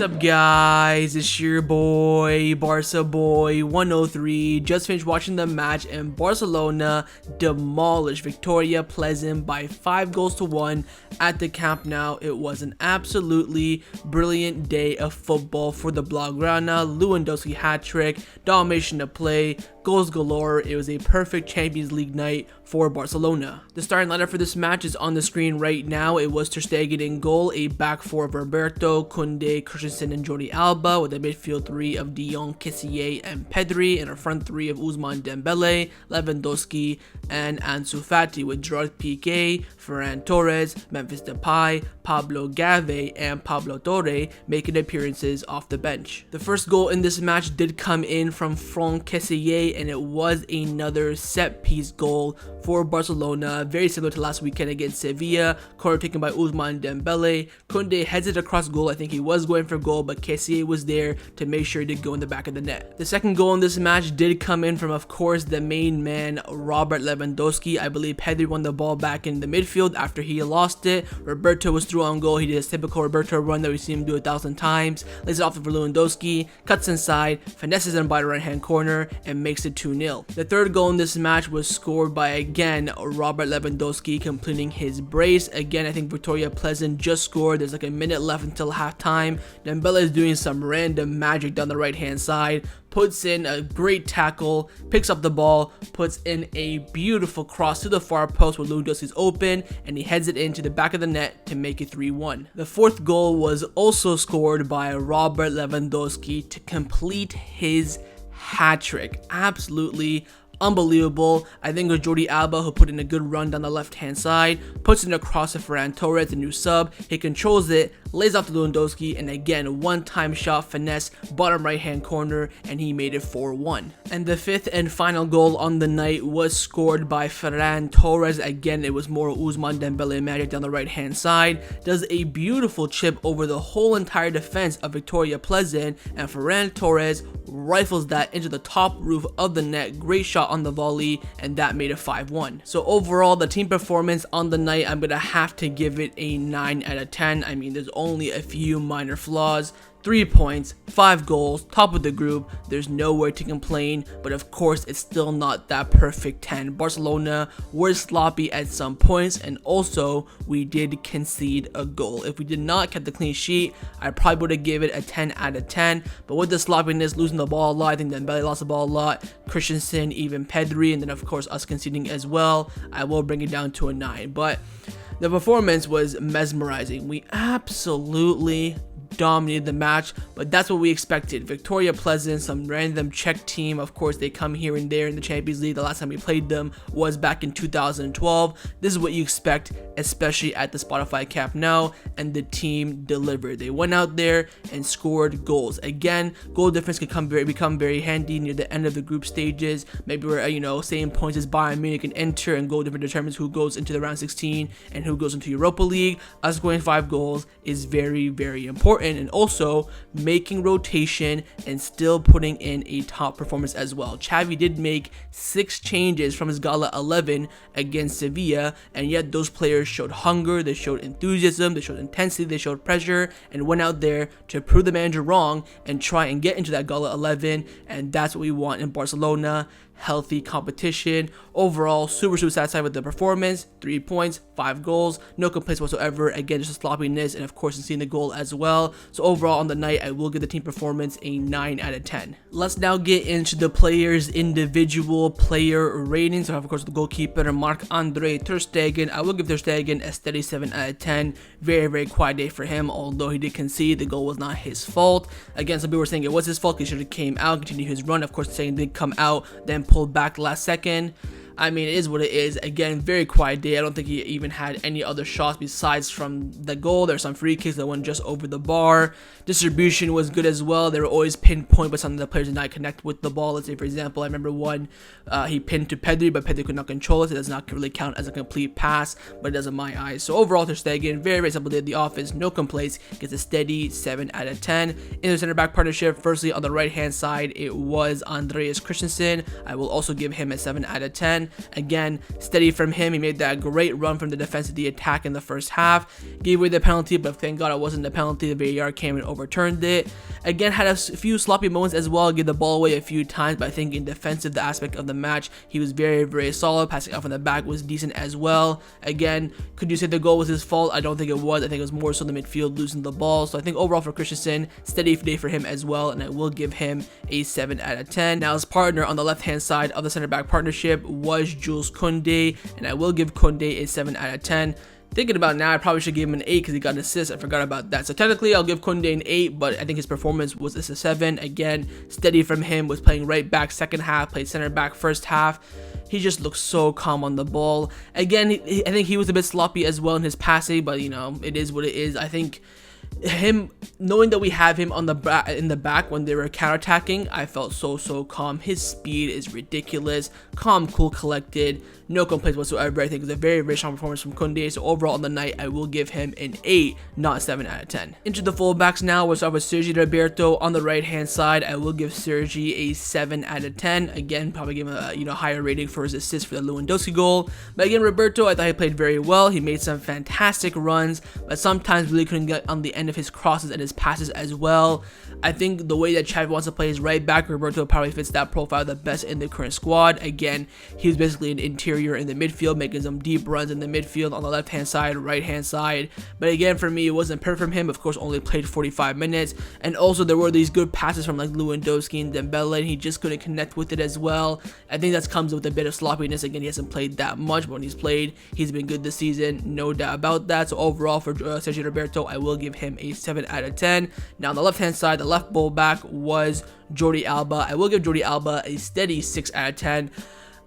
up, guys? It's your boy, Barca Boy 103. Just finished watching the match and Barcelona demolished Viktoria Plzen by 5-1 at the Camp Nou. It was an absolutely brilliant day of football for the Blaugrana. Lewandowski hat-trick, domination of play, goals galore. It was a perfect Champions League night for Barcelona. The starting lineup for this match is on the screen right now. It was Ter Stegen in goal, a back four of Roberto, Kounde, Christensen, and Jordi Alba, with a midfield three of De Jong, Kessie, and Pedri, and a front three of Ousmane Dembele, Lewandowski, and Ansu Fati, with Gerard Pique, Ferran Torres, Memphis Depay, Pablo Gave, and Pablo Torre making appearances off the bench. The first goal in this match did come in from Franck Kessie, and it was another set-piece goal for Barcelona, very similar to last weekend against Sevilla. Corner taken by Ousmane Dembele. Kounde heads it across goal. I think he was going for goal, but Kessie was there to make sure he did go in the back of the net. The second goal in this match did come in from, of course, the main man, Robert Lewandowski. I believe Pedri won the ball back in the midfield after he lost it. Roberto was through on goal. He did his typical Roberto run that we've seen him do 1,000 times. Lays it off for Lewandowski, cuts inside, finesses him by the right-hand corner, and makes it 2-0. The third goal in this match was scored by, again, Robert Lewandowski, completing his brace. Again, I think Viktoria Plzen just scored. There's like a minute left until halftime. Dembele is doing some random magic down the right-hand side, puts in a great tackle, picks up the ball, puts in a beautiful cross to the far post where Lewandowski's open, and he heads it into the back of the net to make it 3-1. The fourth goal was also scored by Robert Lewandowski to complete his hat-trick. Absolutely unbelievable. I think it was Jordi Alba who put in a good run down the left-hand side, puts it across to Ferran Torres, the new sub. He controls it, lays off to Lewandowski, and again, one-time shot, finesse, bottom right-hand corner, and he made it 4-1. And the fifth and final goal on the night was scored by Ferran Torres. Again, it was more Ousmane Dembele magic down the right-hand side. Does a beautiful chip over the whole entire defense of Viktoria Plzen, and Ferran Torres rifles that into the top roof of the net. Great shot on the volley, and that made it 5-1. So overall, the team performance on the night, I'm gonna have to give it a 9 out of 10. I mean, there's only a few minor flaws. 3 points, 5 goals, top of the group. There's nowhere to complain, but of course it's still not that perfect 10. Barcelona were sloppy at some points, and also we did concede a goal. If we did not keep the clean sheet, I probably would have given it a 10 out of 10, but with the sloppiness, losing the ball a lot, I think Dembele lost the ball a lot, Christensen, even Pedri, and then of course us conceding as well, I will bring it down to a 9. But the performance was mesmerizing. We absolutely dominated the match, but that's what we expected. Viktoria Plzen, some random Czech team. Of course, they come here and there in the Champions League. The last time we played them was back in 2012. This is what you expect, especially at the Spotify Camp Nou, and the team delivered. They went out there and scored goals. Again, goal difference could become very handy near the end of the group stages. Maybe we're same points as Bayern Munich can enter, and goal difference determines who goes into the round 16 and who goes into Europa League. Us scoring 5 goals is very, very important. And also making rotation and still putting in a top performance as well. Xavi did make 6 changes from his Gala 11 against Sevilla, and yet those players showed hunger, they showed enthusiasm, they showed intensity, they showed pressure, and went out there to prove the manager wrong and try and get into that Gala 11, and that's what we want in Barcelona. Healthy competition. Overall, super satisfied with the performance. 3 points, 5 goals, no complaints whatsoever. Again, just a sloppiness, and of course seeing the goal as well. So overall on the night, I will give the team performance a 9 out of 10. Let's now get into the players' individual player ratings. So of course the goalkeeper, Marc-Andre Ter Stegen, I will give Ter Stegen a steady 7 out of 10. Very, very quiet day for him, although he did concede. The goal was not his fault. Again, some people were saying it was his fault. He should have came out, continued his run. Of course, Stegen did come out, then pulled back last second. I mean, it is what it is. Again, very quiet day. I don't think he even had any other shots besides from the goal. There's some free kicks that went just over the bar. Distribution was good as well. They were always pinpoint, but some of the players did not connect with the ball. Let's say, for example, I remember one, he pinned to Pedri, but Pedri could not control it. It does not really count as a complete pass, but it does in my eyes. So overall, Ter Stegen, very, very simple day at the office. No complaints. Gets a steady 7 out of 10. In the center back partnership, firstly, on the right-hand side, it was Andreas Christensen. I will also give him a 7 out of 10. 10. Again, steady from him. He made that great run from the defense to the attack in the first half. Gave away the penalty, but thank God it wasn't the penalty. The VAR came and overturned it. Again, had a few sloppy moments as well. Gave the ball away a few times, but I think in defensive aspect of the match, he was very, very solid. Passing off in the back was decent as well. Again, could you say the goal was his fault? I don't think it was. I think it was more so the midfield losing the ball. So I think overall for Christensen, steady day for him as well, and I will give him a 7 out of 10. Now his partner on the left hand side of the center back partnership was Kounde, and I will give Kounde a 7 out of 10. Thinking about now, I probably should give him an 8 because he got an assist. I forgot about that. So technically, I'll give Kounde an 8, but I think his performance was a 7. Again, steady from him. Was playing right back second half, played center back first half. He just looks so calm on the ball. Again, I think he was a bit sloppy as well in his passing, but you know, it is what it is. I think him knowing that we have him on the in the back when they were counterattacking, I felt so calm. His speed is ridiculous. Calm, cool, collected. No complaints whatsoever. I think it's a very, very strong performance from Kounde. So overall on the night, I will give him an 8, not a 7 out of 10. Into the fullbacks now. We'll start with Sergi Roberto on the right hand side. I will give Sergi a 7 out of 10. Again, probably give him a higher rating for his assist for the Lewandowski goal. But again, Roberto, I thought he played very well. He made some fantastic runs, but sometimes really couldn't get on the end of his crosses and his passes as well. I think the way that Xavi wants to play his right back, Roberto probably fits that profile the best in the current squad. Again, he was basically an interior in the midfield, making some deep runs in the midfield on the left hand side, right hand side. But again, for me, it wasn't perfect from him. Of course, only played 45 minutes, and also there were these good passes from like Lewandowski and Dembele, and he just couldn't connect with it as well. I think that comes with a bit of sloppiness. Again, he hasn't played that much, but when he's played, he's been good this season, no doubt about that. So overall for Sergi Roberto, I will give him a 7 out of 10. Now on the left hand side, the left fullback was Jordi Alba. I will give Jordi Alba a steady 6 out of 10.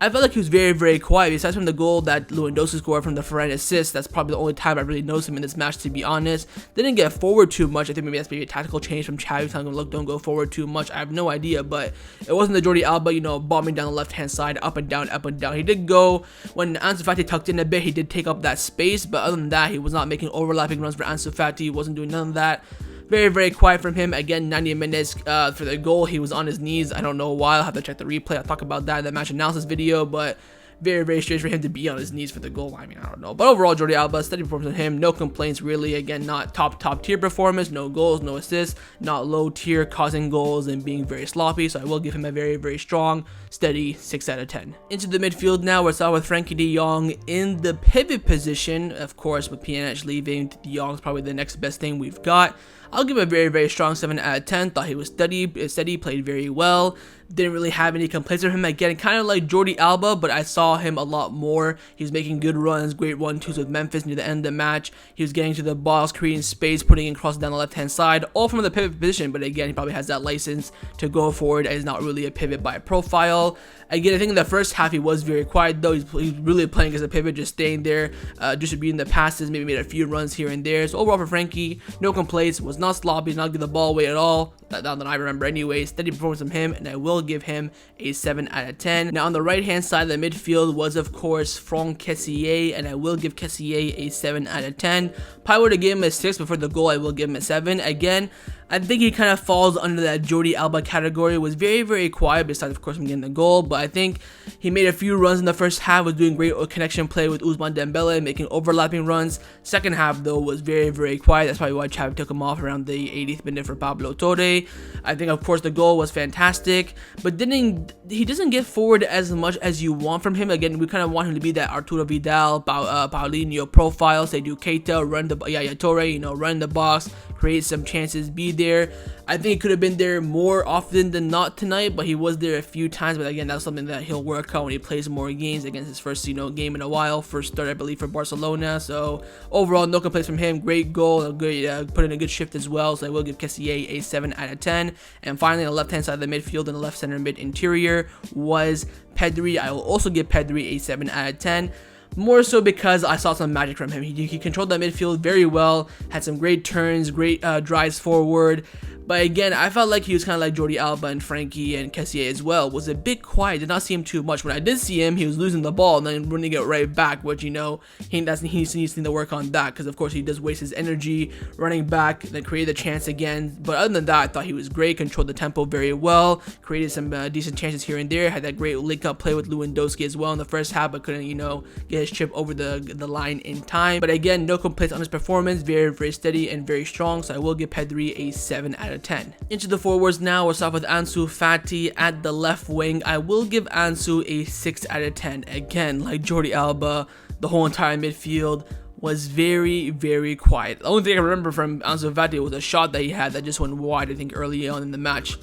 I felt like he was very, very quiet. Besides from the goal that Lewandowski scored from the Ferran assist, that's probably the only time I really noticed him in this match, to be honest. Didn't get forward too much. I think maybe that's maybe a tactical change from Xavi telling him, look, don't go forward too much. I have no idea, but it wasn't the Jordi Alba, you know, bombing down the left-hand side, up and down, up and down. He did go, when Ansu Fati tucked in a bit, he did take up that space, but other than that, he was not making overlapping runs for Ansu Fati. He wasn't doing none of that. Very, very quiet from him. Again, 90 minutes for the goal. He was on his knees. I don't know why. I'll have to check the replay. I'll talk about that in the match analysis video, but very, very strange for him to be on his knees for the goal. I mean, I don't know. But overall, Jordi Alba, steady performance from him. No complaints, really. Again, not top tier performance. No goals, no assists. Not low tier, causing goals and being very sloppy. So I will give him a very, very strong, steady 6 out of 10. Into the midfield now. We're starting with Frenkie de Jong in the pivot position. Of course, with PNH leaving, de Jong's probably the next best thing we've got. I'll give him a very, very strong 7 out of 10. Thought he was steady, played very well. Didn't really have any complaints from him. Again, kind of like Jordi Alba, but I saw him a lot more. He was making good runs, great 1-2s with Memphis near the end of the match. He was getting to the balls, creating space, putting in crosses down the left-hand side, all from the pivot position. But again, he probably has that license to go forward and is not really a pivot by profile. Again, I think in the first half, he was very quiet, though. He's really playing as a pivot, just staying there, distributing the passes, maybe made a few runs here and there. So overall for Frenkie, no complaints, was not sloppy, not give the ball away at all. That I remember anyway. Steady performance from him, and I will give him a 7 out of 10. Now on the right hand side of the midfield was of course Franck Kessie, and I will give Kessie a 7 out of 10. Probably would have given him a 6, but for the goal I will give him a 7. Again, I think he kind of falls under that Jordi Alba category. Was very, very quiet, besides of course from getting the goal, but I think he made a few runs in the first half, was doing great connection play with Ousmane Dembele, making overlapping runs. Second half though was very, very quiet. That's probably why Xavi took him off around the 80th minute for Pablo Torre. I think of course the goal was fantastic, but he doesn't get forward as much as you want from him. Again, we kind of want him to be that Arturo Vidal, Paulinho profile. Say do Keita, run the Torre, you know, run the box, create some chances, be there. I think he could have been there more often than not tonight, but he was there a few times. But again, that's something that he'll work on when he plays more games against his first, game in a while. First start, I believe, for Barcelona. So overall, no complaints from him. Great goal, a good, put in a good shift as well. So I will give Kessie a 7 out of 10. And finally, on the left-hand side of the midfield and the left center mid interior was Pedri. I will also give Pedri a 7 out of 10. More so because I saw some magic from him. He controlled that midfield very well, had some great turns, great drives forward. But again, I felt like he was kind of like Jordi Alba and Frankie and Kessie as well. Was a bit quiet, did not see him too much. When I did see him, he was losing the ball and then running it right back, which, you know, he needs to work on that, because of course he does waste his energy running back, then create the chance again. But other than that, I thought he was great, controlled the tempo very well, created some decent chances here and there, had that great link-up play with Lewandowski as well in the first half, but couldn't, you know, get his chip over the line in time. But again, no complaints on his performance, very, very steady and very strong, so I will give Pedri a 7 out of 10. Into the forwards now, we'll start with Ansu Fati at the left wing. I will give Ansu a 6 out of 10. Again, like Jordi Alba, the whole entire midfield was very, very quiet. The only thing I remember from Ansu Fati was a shot that he had that just went wide, I think, early on in the match.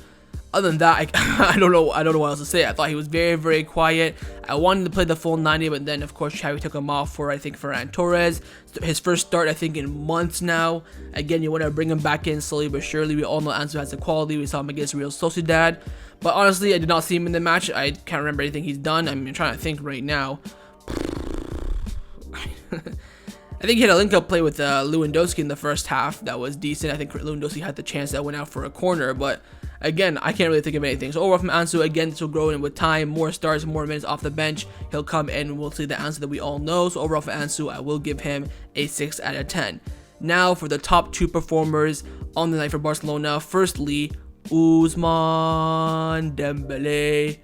Other than that, I don't know what else to say. I thought he was very, very quiet. I wanted to play the full 90, but then of course Xavi took him off for, I think, Ferran Torres. His first start, I think, in months now. Again, you want to bring him back in slowly but surely. We all know Ansu has the quality. We saw him against Real Sociedad. But honestly, I did not see him in the match. I can't remember anything he's done. I'm trying to think right now. I think he had a link-up play with Lewandowski in the first half that was decent. I think Lewandowski had the chance that went out for a corner, but again, I can't really think of anything. So overall from Ansu, again, this will grow in with time, more starts, more minutes off the bench. He'll come in, we'll see the Ansu that we all know. So overall for Ansu, I will give him a 6 out of 10. Now for the top 2 performers on the night for Barcelona. Firstly, Ousmane Dembele.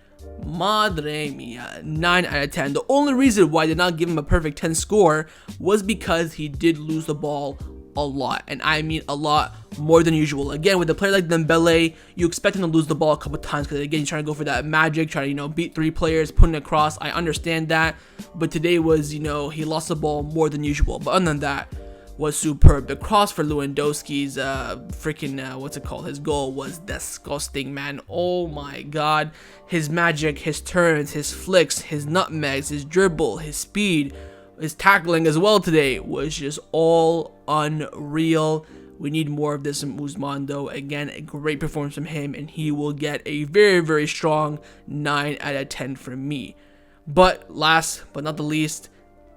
Madre mia, 9 out of 10. The only reason why I did not give him a perfect 10 score was because he did lose the ball a lot, and I mean a lot more than usual. Again, with a player like Dembele, you expect him to lose the ball a couple times, because again, he's trying to go for that magic, trying to, you know, beat 3 players, putting it across. I understand that, but today was, you know, he lost the ball more than usual. But other than that, was superb. The cross for Lewandowski's what's it called? His goal was disgusting, man. Oh my god. His magic, his turns, his flicks, his nutmegs, his dribble, his speed, his tackling as well today was just all unreal. We need more of this from Ousmane though. Again, a great performance from him, and he will get a very, very strong 9 out of 10 from me. But last but not the least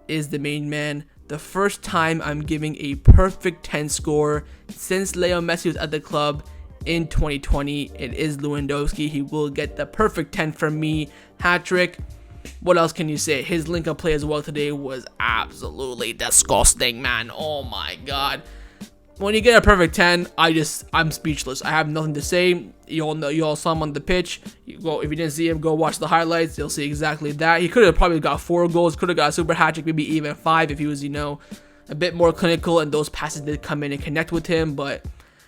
is the main man. The first time I'm giving a perfect 10 score since Leo Messi was at the club in 2020. It is Lewandowski. He will get the perfect 10 from me. Hattrick. What else can you say? His link-up play as well today was absolutely disgusting, man. Oh my god. When you get a perfect 10, I'm speechless. I have nothing to say. You all saw him on the pitch. If you didn't see him, go watch the highlights. You'll see exactly that. He could have probably got 4 goals, could have got a super hat-trick, maybe even 5 if he was, you know, a bit more clinical and those passes did come in and connect with him. But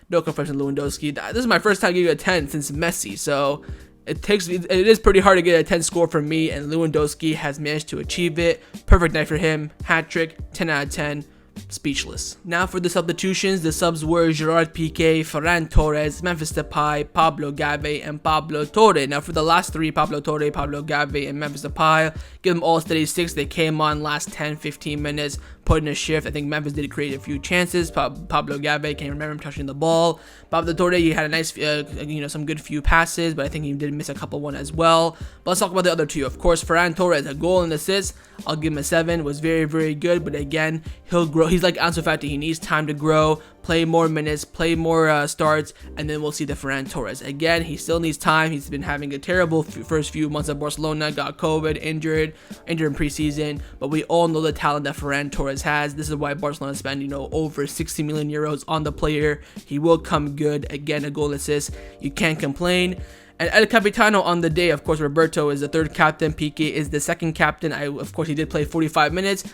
no comparison to Lewandowski. This is my first time giving a 10 since Messi, so it is pretty hard to get a 10 score from me, and Lewandowski has managed to achieve it. Perfect night for him. Hat-trick, 10 out of 10. Speechless. Now for the substitutions, the subs were Gerard Pique, Ferran Torres, Memphis Depay, Pablo Gavi, and Pablo Torre. Now for the last 3, Pablo Torre, Pablo Gavi, and Memphis Depay, give them all steady 6. They came on last 10-15 minutes, put in a shift. I think Memphis did create a few chances. Pablo Gavi, can't remember him touching the ball. Pablo Torre, he had a nice, some good few passes, but I think he did miss a couple one as well. But let's talk about the other 2. Of course, Ferran Torres, a goal and assist. I'll give him a 7. Was very, very good, but again, he'll grow. He's like Ansu Fati. He needs time to grow, play more minutes, play more starts, and then we'll see the Ferran Torres. Again, he still needs time. He's been having a terrible first few months at Barcelona, got COVID, injured in preseason, but we all know the talent that Ferran Torres has. This is why Barcelona spent, you know, over 60 million euros on the player. He will come good. Again, a goal assist. You can't complain. And El Capitano on the day, of course, Roberto is the 3rd captain. Pique is the 2nd captain. Of course, he did play 45 minutes.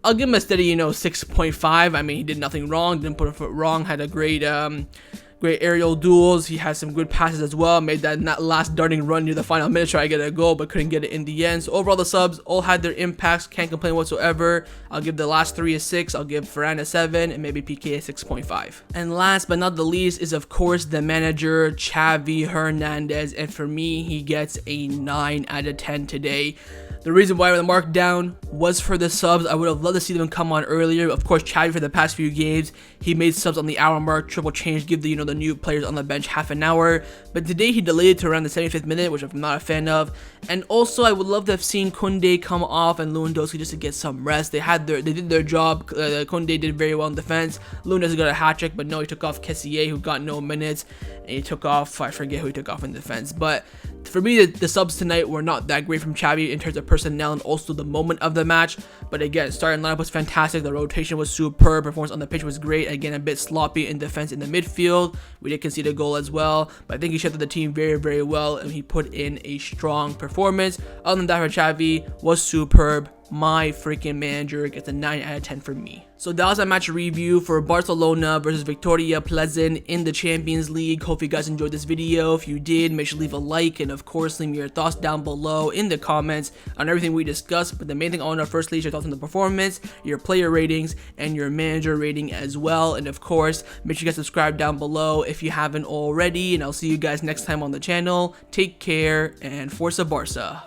I'll give him a steady, 6.5. I mean, he did nothing wrong, didn't put a foot wrong, had a great aerial duels. He had some good passes as well, made that last darting run near the final minute, try to get a goal, but couldn't get it in the end. So overall, the subs all had their impacts, can't complain whatsoever. I'll give the last 3 a 6, I'll give Ferran a 7, and maybe Pique a 6.5. And last but not the least is, of course, the manager, Xavi Hernandez, and for me, he gets a 9 out of 10 today. The reason why the mark down was for the subs. I would have loved to see them come on earlier. Of course, Xavi for the past few games, he made subs on the hour mark, triple change, give the the new players on the bench half an hour. But today he delayed to around the 75th minute, which I'm not a fan of. And also, I would love to have seen Kounde come off and Lewandowski just to get some rest. They did their job. Kounde did very well in defense. Lewandowski got a hat trick, but no, he took off Kessie, who got no minutes, and he took off, I forget who he took off in defense. But for me, the subs tonight were not that great from Xavi in terms of personnel and also the moment of the match. But again, starting lineup was fantastic. The rotation was superb. Performance on the pitch was great. Again, a bit sloppy in defense in the midfield. We did concede a goal as well, but I think he shifted the team very, very well, and he put in a strong performance. Other than that, for Xavi was superb. My freaking manager gets a 9 out of 10 for me. So that was a match review for Barcelona versus Viktoria Plzen in the Champions League. Hope you guys enjoyed this video. If you did, make sure to leave a like, and of course leave me your thoughts down below in the comments on everything we discussed. But the main thing I want to firstly is your thoughts on the performance, your player ratings, and your manager rating as well. And of course, make sure you guys subscribe down below if you haven't already, and I'll see you guys next time on the channel. Take care, and Forza Barca.